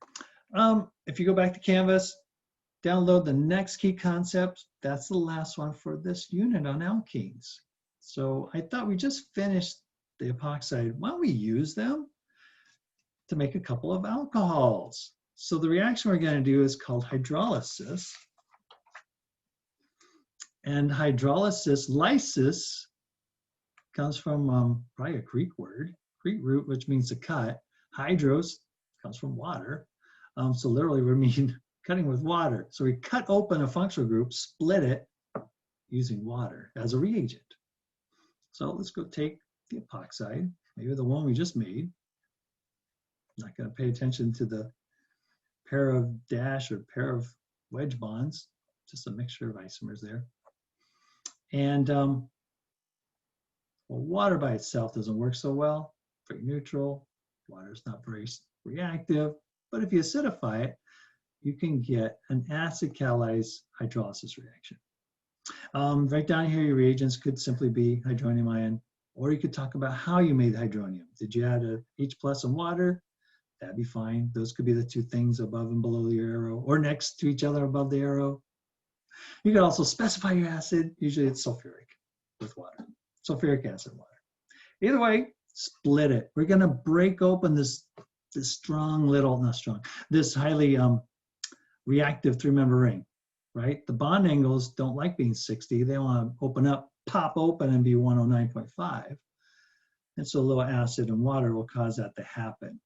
if you go back to Canvas, download the next key concept. That's the last one for this unit on alkenes. So I thought we just finished the epoxide. Why don't we use them to make a couple of alcohols? So the reaction we're going to do is called hydrolysis. And hydrolysis, lysis, comes from probably a Greek word, Greek root, which means to cut. Hydros comes from water. So literally we mean cutting with water. So we cut open a functional group, split it using water as a reagent. So let's go take the epoxide, maybe the one we just made. I'm not going to pay attention to the pair of dash or pair of wedge bonds, just a mixture of isomers there. And well, water by itself doesn't work so well, very neutral. Water is not very reactive, but if you acidify it, you can get an acid catalyzed hydrolysis reaction. Right down here, your reagents could simply be hydronium ion, or you could talk about how you made hydronium. Did you add a H+ in water? That'd be fine. Those could be the two things above and below the arrow, or next to each other above the arrow. You can also specify your acid. Usually it's sulfuric with water. Sulfuric acid water. Either way, split it. We're going to break open this strong little, not strong, this highly reactive three-member ring, right? The bond angles don't like being 60. They want to open up, pop open, and be 109.5. And so a little acid and water will cause that to happen.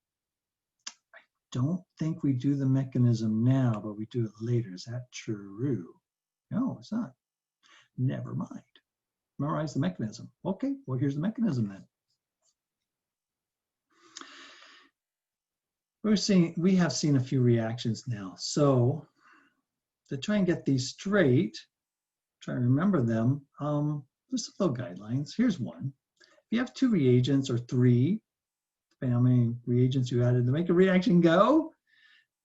I don't think we do the mechanism now, but we do it later. Is that true? No, it's not. Never mind. Memorize the mechanism. Okay, well, here's the mechanism then. We have seen a few reactions now. So to try and get these straight, try and remember them, there's some little guidelines. Here's one. If you have 2 reagents or 3, depending on how many reagents you added to make a reaction go,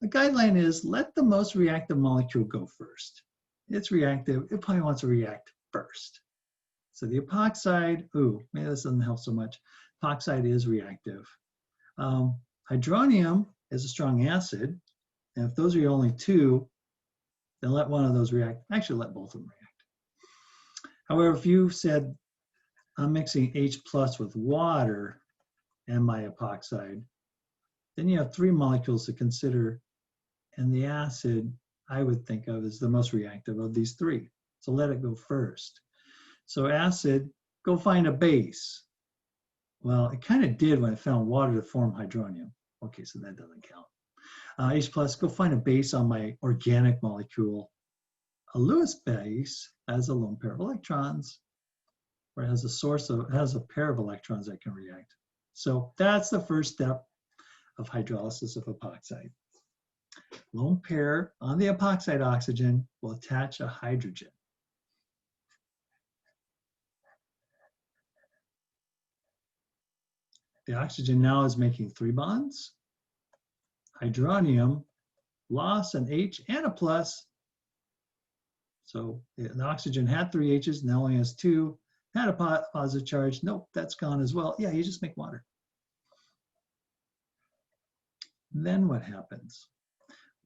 the guideline is let the most reactive molecule go first. It's reactive, it probably wants to react first. So the epoxide, ooh, maybe this doesn't help so much. Epoxide is reactive. Hydronium is a strong acid, and if those are your only 2, then let one of those react. Actually, let both of them react. However, if you said, I'm mixing H plus with water and my epoxide, then you have 3 molecules to consider, and the acid I would think of as the most reactive of these 3. So let it go first. So acid, go find a base. Well, it kind of did when it found water to form hydronium. Okay, so that doesn't count. H plus, go find a base on my organic molecule. A Lewis base has a lone pair of electrons, or it has a source of, it has a pair of electrons that can react. So that's the first step of hydrolysis of epoxide. Lone pair on the epoxide oxygen will attach a hydrogen. The oxygen now is making 3 bonds. Hydronium lost an H and a plus. So the oxygen had 3 H's, now only has 2. Had a positive charge. Nope, that's gone as well. Yeah, you just make water. Then what happens?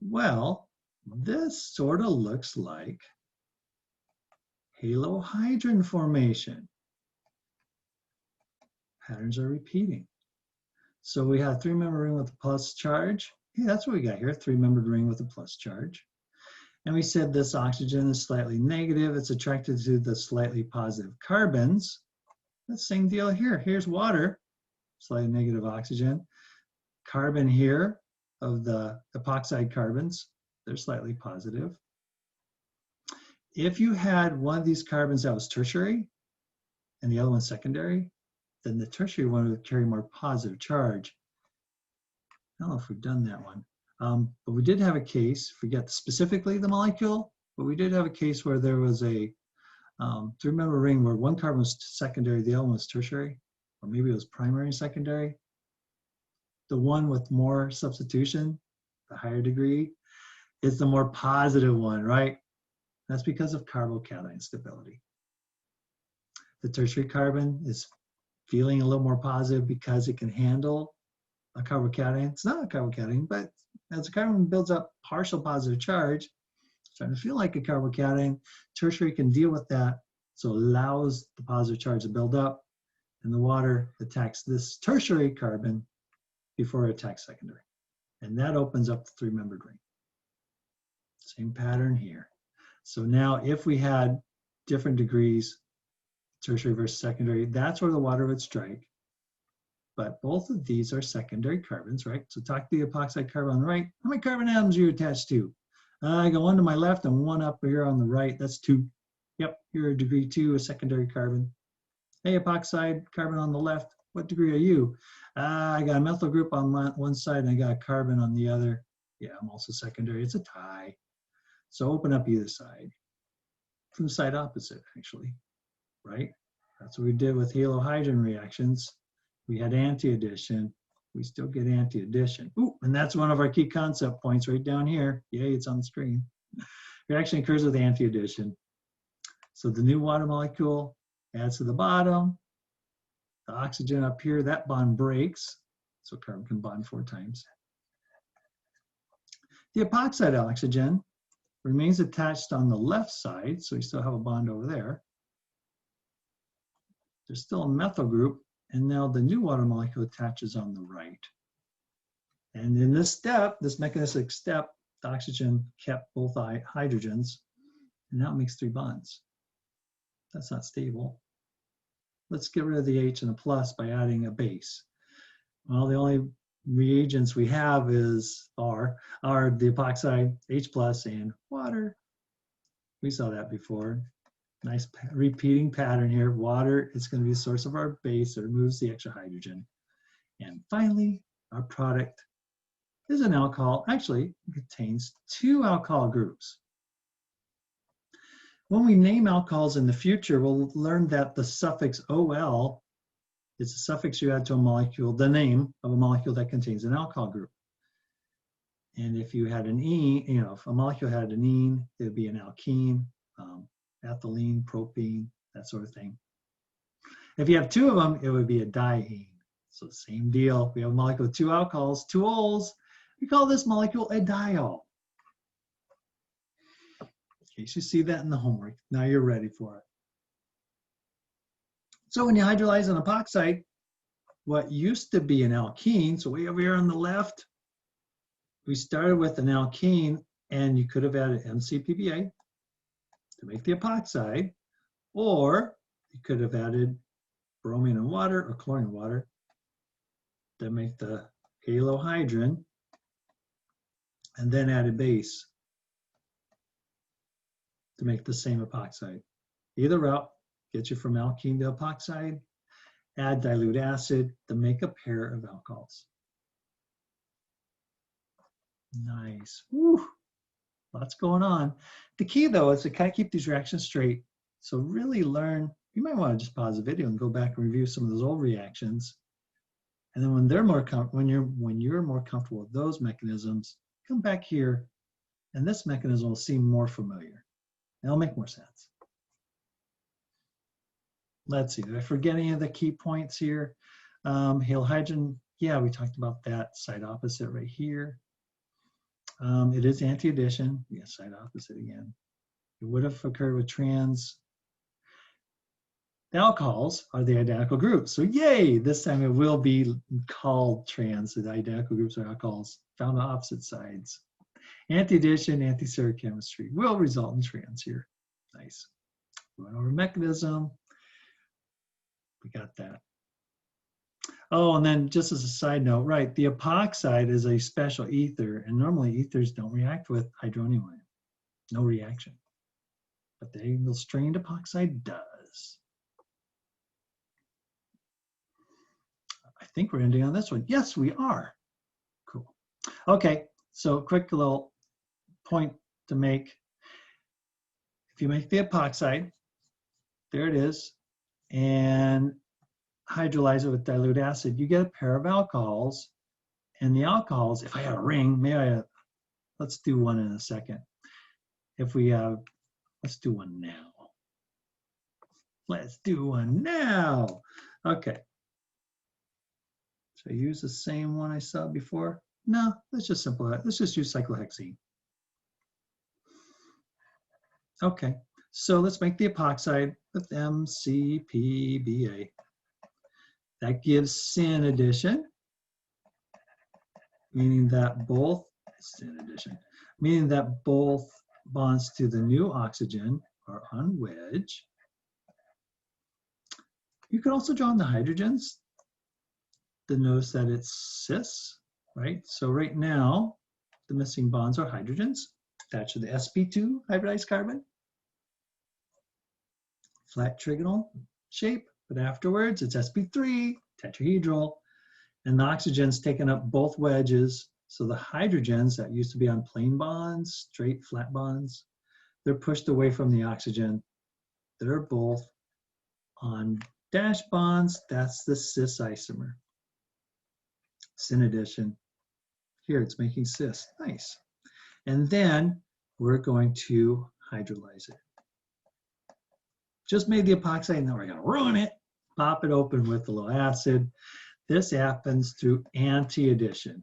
Well, this sort of looks like Halohydrin formation. Patterns are repeating. So we have 3-member ring with a plus charge. Yeah, that's what we got here, 3-membered ring with a plus charge. And we said this oxygen is slightly negative. It's attracted to the slightly positive carbons. The same deal here. Here's water, slightly negative oxygen. Carbon here of the epoxide carbons, they're slightly positive. If you had one of these carbons that was tertiary and the other one secondary, then the tertiary one would carry more positive charge. I don't know if we've done that one. But we did have a case, forget specifically the molecule, but we did have a case where there was a 3-member ring where one carbon was secondary, the other one was tertiary, or maybe it was primary and secondary. The one with more substitution, the higher degree, is the more positive one, right? That's because of carbocation stability. The tertiary carbon is feeling a little more positive because it can handle a carbocation. It's not a carbocation, but as the carbon builds up partial positive charge, it's starting to feel like a carbocation. Tertiary can deal with that, so it allows the positive charge to build up, and the water attacks this tertiary carbon before it attacks secondary. And that opens up the 3-membered ring. Same pattern here. So now if we had different degrees, tertiary versus secondary, that's where the water would strike. But both of these are secondary carbons, right? So talk to the epoxide carbon on the right. How many carbon atoms are you attached to? I got one to my left and one up here on the right. That's 2. Yep, you're a degree 2, a secondary carbon. Hey, epoxide carbon on the left. What degree are you? I got a methyl group on one side and I got a carbon on the other. Yeah, I'm also secondary. It's a tie. So open up either side. From the side opposite, actually, right? That's what we did with halohydrin reactions. We had anti-addition. We still get anti-addition. Ooh, and that's one of our key concept points right down here. Yay, it's on the screen. Reaction occurs with anti-addition. So the new water molecule adds to the bottom. The oxygen up here, that bond breaks. So carbon can bond 4 times. The epoxide oxygen remains attached on the left side, so we still have a bond over there. There's still a methyl group, and now the new water molecule attaches on the right. And in this step, this mechanistic step, the oxygen kept both hydrogens, and now it makes 3 bonds. That's not stable. Let's get rid of the H and a plus by adding a base. Well, the only reagents we have are the epoxide, H plus, and water. We saw that before. Nice repeating pattern here. Water is going to be the source of our base that removes the extra hydrogen. And finally, our product is an alcohol. Actually, it contains 2 alcohol groups. When we name alcohols in the future, we'll learn that the suffix OL is a suffix you add to a molecule, the name of a molecule that contains an alcohol group. And if you had an E, if a molecule had an ene, it would be an alkene, ethylene, propene, that sort of thing. If you have 2 of them, it would be a diene. So same deal. We have a molecule with 2 alcohols, 2 ols. We call this molecule a diol. In case you see that in the homework, now you're ready for it. So when you hydrolyze an epoxide, what used to be an alkene, so way over here on the left, we started with an alkene, and you could have added MCPBA to make the epoxide, or you could have added bromine and water or chlorine and water to make the halohydrin, and then added base to make the same epoxide. Either route gets you from alkene to epoxide. Add dilute acid to make a pair of alcohols. Nice. Woo. Lots going on. The key, though, is to kind of keep these reactions straight. So really learn. You might want to just pause the video and go back and review some of those old reactions. And then when you're more comfortable with those mechanisms, come back here, and this mechanism will seem more familiar. It'll make more sense. Let's see, did I forget any of the key points here? Halohydrin, yeah, we talked about that. Side opposite right here. It is anti-addition. Yes, side opposite again. It would have occurred with trans. The alcohols are the identical groups. So yay, this time it will be called trans. The identical groups are alcohols found on opposite sides. Anti-addition, anti-stereochemistry will result in trans here. Nice. Going over mechanism. We got that. Oh, and then just as a side note, right, the epoxide is a special ether, and normally ethers don't react with hydronium ion. No reaction. But the angle-strained epoxide does. I think we're ending on this one. Yes, we are. Cool. Okay, so quick little point to make. If you make the epoxide, there it is, and hydrolyze it with dilute acid, you get a pair of alcohols. And the alcohols, if I had a ring, let's do one in a second. If we have, let's do one now. Let's do one now. Okay. Should I use the same one I saw before? No, let's just simplify it. Let's just use cyclohexene. Okay, so let's make the epoxide with MCPBA. That gives syn addition, meaning that both bonds to the new oxygen are unwedged. You can also draw on the hydrogens to notice that it's cis, right? So right now, the missing bonds are hydrogens attached to the sp2 hybridized carbon. Flat trigonal shape, but afterwards it's sp3 tetrahedral, and the oxygen's taken up both wedges. So the hydrogens that used to be on plane bonds, straight flat bonds, they're pushed away from the oxygen. They're both on dash bonds. That's the cis isomer. Syn addition. Here it's making cis. Nice. And then we're going to hydrolyze it. Just made the epoxide, now we're going to ruin it. Pop it open with a little acid. This happens through anti-addition.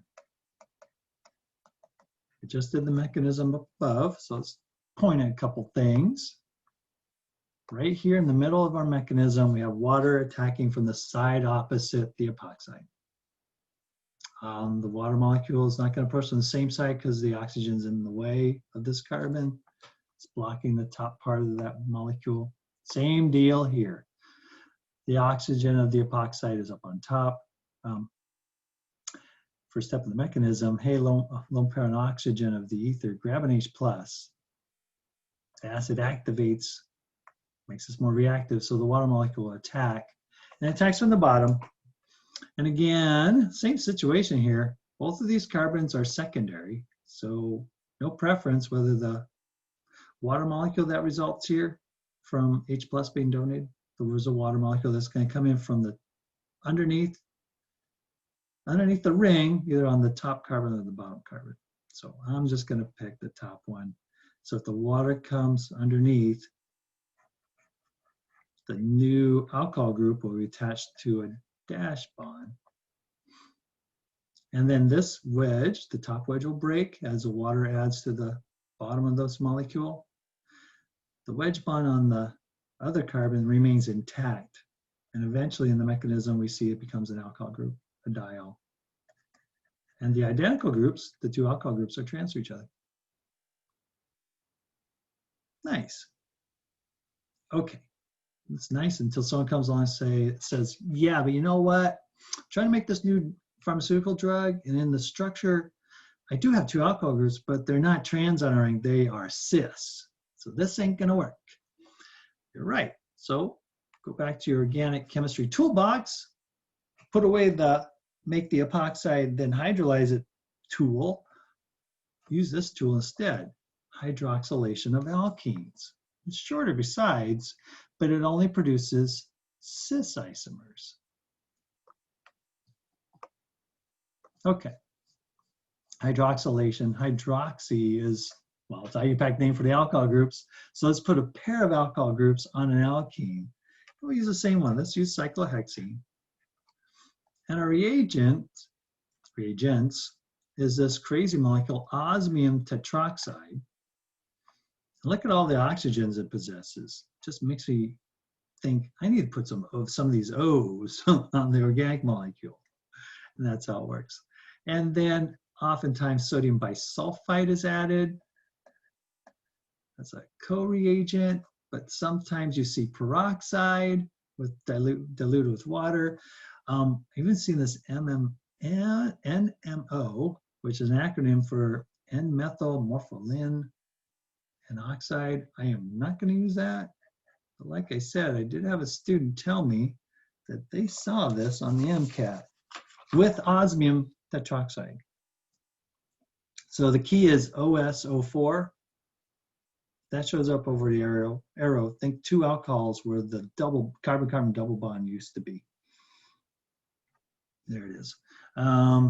just did the mechanism above, so let's point at a couple things. Right here in the middle of our mechanism, we have water attacking from the side opposite the epoxide. The water molecule is not going to approach from the same side because the oxygen's in the way of this carbon. It's blocking the top part of that molecule. Same deal here. The oxygen of the epoxide is up on top. First step of the mechanism, hey, lone pair on oxygen of the ether, grab an H+. The acid activates, makes us more reactive, so the water molecule will attack. And it attacks from the bottom. And again, same situation here. Both of these carbons are secondary, so no preference whether the water molecule that results here from H+ being donated, there was a water molecule that's going to come in from the underneath the ring, either on the top carbon or the bottom carbon. So I'm just going to pick the top one. So if the water comes underneath, the new alcohol group will be attached to a dash bond. And then this wedge, the top wedge will break as the water adds to the bottom of this molecule. The wedge bond on the other carbon remains intact. And eventually in the mechanism, we see it becomes an alcohol group, a diol. And the identical groups, the two alcohol groups, are transfer each other. Nice. Okay. It's nice until someone comes along and says, yeah, but you know what? I'm trying to make this new pharmaceutical drug, and in the structure, I do have two alcohol groups, but they're not trans on our ring, they are cis. So this ain't gonna work. You're right. So go back to your organic chemistry toolbox, put away the make the epoxide, then hydrolyze it tool. Use this tool instead, hydroxylation of alkenes. It's shorter besides, but it only produces cis isomers. Okay, hydroxylation, hydroxy is, well, it's an IUPAC name for the alcohol groups. So let's put a pair of alcohol groups on an alkene. We'll use the same one. Let's use cyclohexene. And our reagents is this crazy molecule, Osmium Tetroxide. Look at all the oxygens it possesses. Just makes me think I need to put some of these O's on the organic molecule. And that's how it works. And then oftentimes sodium bisulfite is added. That's a co-reagent, but sometimes you see peroxide with diluted with water. I've even seen this NMO, which is an acronym for N-methylmorpholin and oxide. I am not going to use that. But like I said, I did have a student tell me that they saw this on the MCAT with osmium tetroxide. So the key is OSO4. That shows up over the arrow. Think two alcohols where the carbon-carbon double bond used to be. There it is. I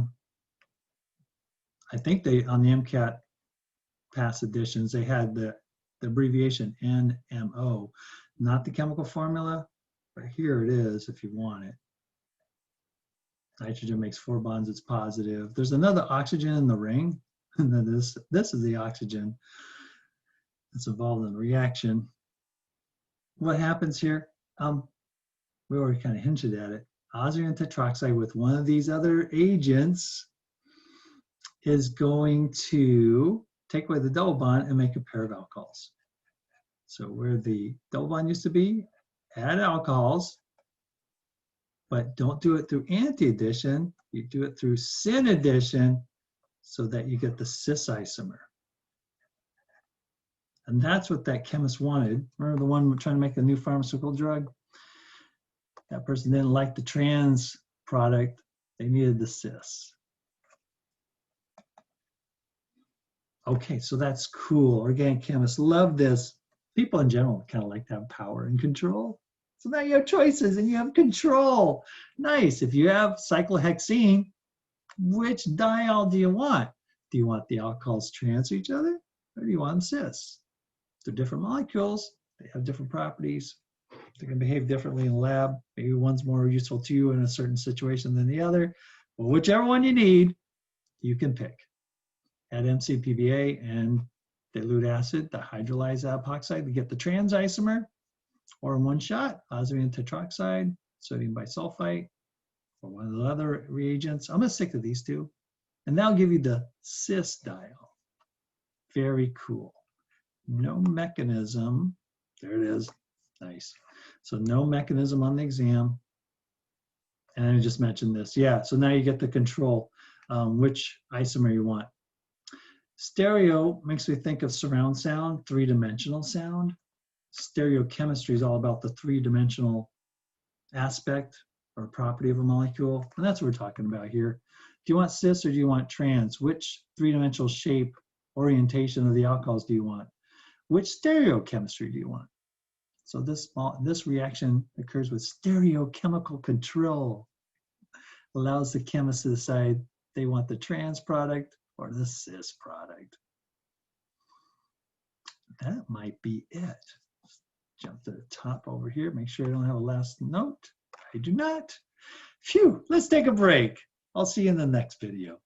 think they, on the MCAT past editions, they had the abbreviation NMO, not the chemical formula, but here it is if you want it. Nitrogen makes 4 bonds, it's positive. There's another oxygen in the ring, and then this is the oxygen that's involved in the reaction. What happens here? We already kind of hinted at it. Osmium tetroxide with one of these other agents is going to take away the double bond and make a pair of alcohols. So where the double bond used to be, add alcohols, but don't do it through anti-addition. You do it through syn addition so that you get the cis isomer. And that's what that chemist wanted. Remember the one trying to make a new pharmaceutical drug? That person didn't like the trans product. They needed the cis. Okay, so that's cool. Organic chemists love this. People in general kind of like to have power and control. So now you have choices and you have control. Nice. If you have cyclohexene, which diol do you want? Do you want the alcohols trans each other, or do you want them cis? They're different molecules. They have different properties. They can behave differently in the lab. Maybe one's more useful to you in a certain situation than the other. But whichever one you need, you can pick. add MCPBA and dilute acid to hydrolyze that epoxide to get the trans isomer, or in one shot, osmium tetroxide, sodium bisulfite, or one of the other reagents. I'm going to stick to these two. And that'll give you the cis diol. Very cool. No mechanism. There it is. Nice. So no mechanism on the exam. And I just mentioned this. Yeah, so now you get the control, which isomer you want. Stereo makes me think of surround sound, three-dimensional sound. Stereochemistry is all about the three-dimensional aspect or property of a molecule. And that's what we're talking about here. Do you want cis or do you want trans? Which three-dimensional shape, orientation of the alcohols do you want? Which stereochemistry do you want? So this reaction occurs with stereochemical control. Allows the chemist to decide they want the trans product or the cis product. That might be it. Jump to the top over here. Make sure I don't have a last note. I do not. Phew, let's take a break. I'll see you in the next video.